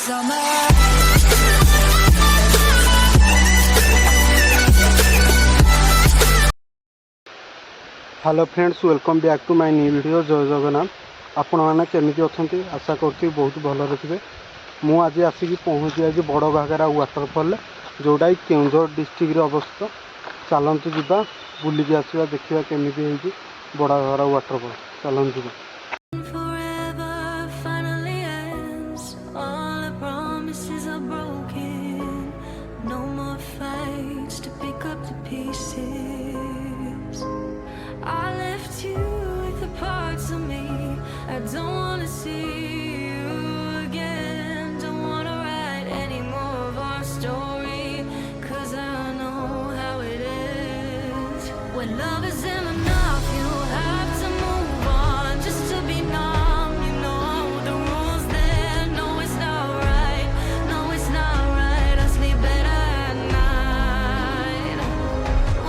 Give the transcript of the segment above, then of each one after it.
summer. Hello friends, welcome back to my new video. जय जगन्नाथ। आपण मैंने केमी अच्छा आशा करुँच बहुत भलरे थे। मुझे आज आसिक पहुँची आज बड़ घाघरा वाटरफल जोटा केउंझर डिस्ट्रिक्ट अवस्थित। चलतु जा बुलिकी आसवा देखा केमी बड़ घाघरा वाटरफल। चलतु जा। Forever finally ends. All the promises are broken. No more fights to pick up the pieces. I left you with the parts of me I don't wanna see you again. Don't wanna write any more of our story, 'cause I know how it ends. When love isn't enough, you have to move on just to be numb. You know the rules there. No, it's not right. No, it's not right. I sleep better at night.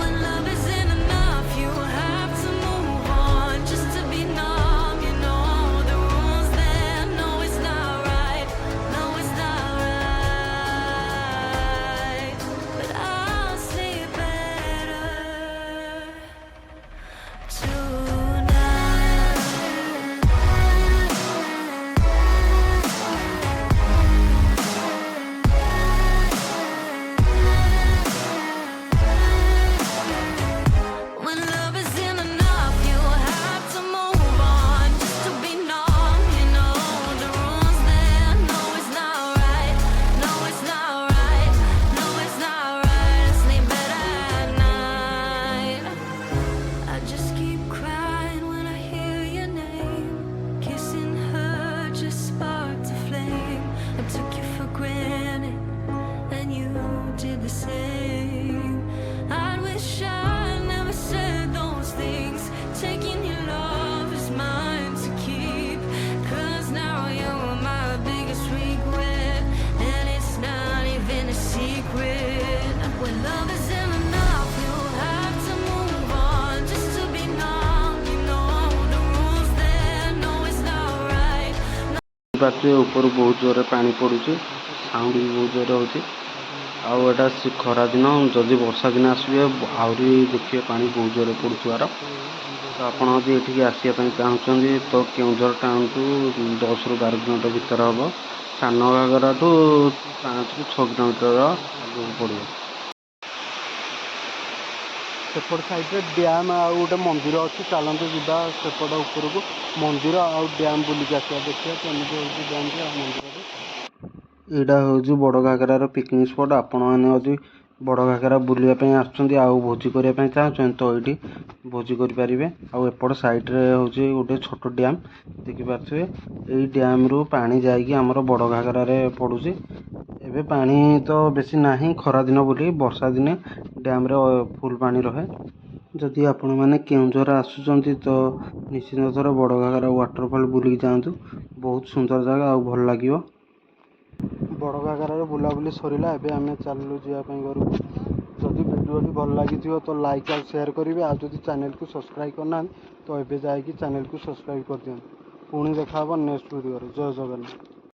When love isn't enough, you have to move on just to be numb. You know the rules there. No, it's not right. No, it's not right. But I'll sleep better tonight. When love isn't enough, you have to move on just to be numb. You know the rules there. No, it's not right. No, it's not right. No, it's not right. I sleep better at night. I just keep crying when I hear your name. Kissing her just sparked a flame. I took you for granted, and you did the same. I wish I never said those things. Taking your love is mine to keep, 'cause now you're my biggest regret, and it's not even a secret. When love isn't enough, you have to move on just to be numb. You know the rules there. No, it's not right. Party ऊपर बहुत जोर पानी पड़ुची, sound भी बहुत जोर होची। Outta खरा दिन जदि वर्षा दिन आसवे आहरी देखिए पानी बहुत जोर पड़ुवार। तो आपड़ ये आसपा चाहते तो केउंझर टाउन टू 10 ରୁ 12 किलोमीटर भितर हम। सान घाघरा टू 5 ରୁ 6 किलोमीटर आगे पड़ो। सेपट साइड डैम आ गोटे मंदिर अच्छी। चलते जा सेपट उपरक मंदिर आउ डैम बुलिक आसा देखिए केमती हो डैम के मंदिर। यहाँ हूँ बड़ घाघरार पिकनिक स्पट। आपण मैंने बड़ घाघरा बुलापी आसुँच भोजी करने चाहते तो ये भोजी करेंगे। आउट साइड्रे हूँ गोटे छोट डैम देखिपे। यही डैम रु पानी जामर बड़ घाघरारे पड़ुची। एबे पानी तो बेसी ना खरा दिन बोली वर्षा दिने डैम रे फुल पानी रहे। जदि आपण मैंने केउंझर आसुँच तो निश्चित थर बड़ घाघरा वाटरफल बुलिक जातु। बहुत सुंदर जगह और भल लगे। बड़ घाघरार बुलाबुली सरला। एबे आम चलू जावाई घर को। जदि भिडियोटी भल लगी तो लाइक और शेयर करेंगे। आज जदि चैनल को सब्सक्राइब करना तो एबे जाइए चैनल को सब्सक्राइब कर दिखाँ। पुणी देखा नेक्स्ट वीडियो। जय जगन्नाथ।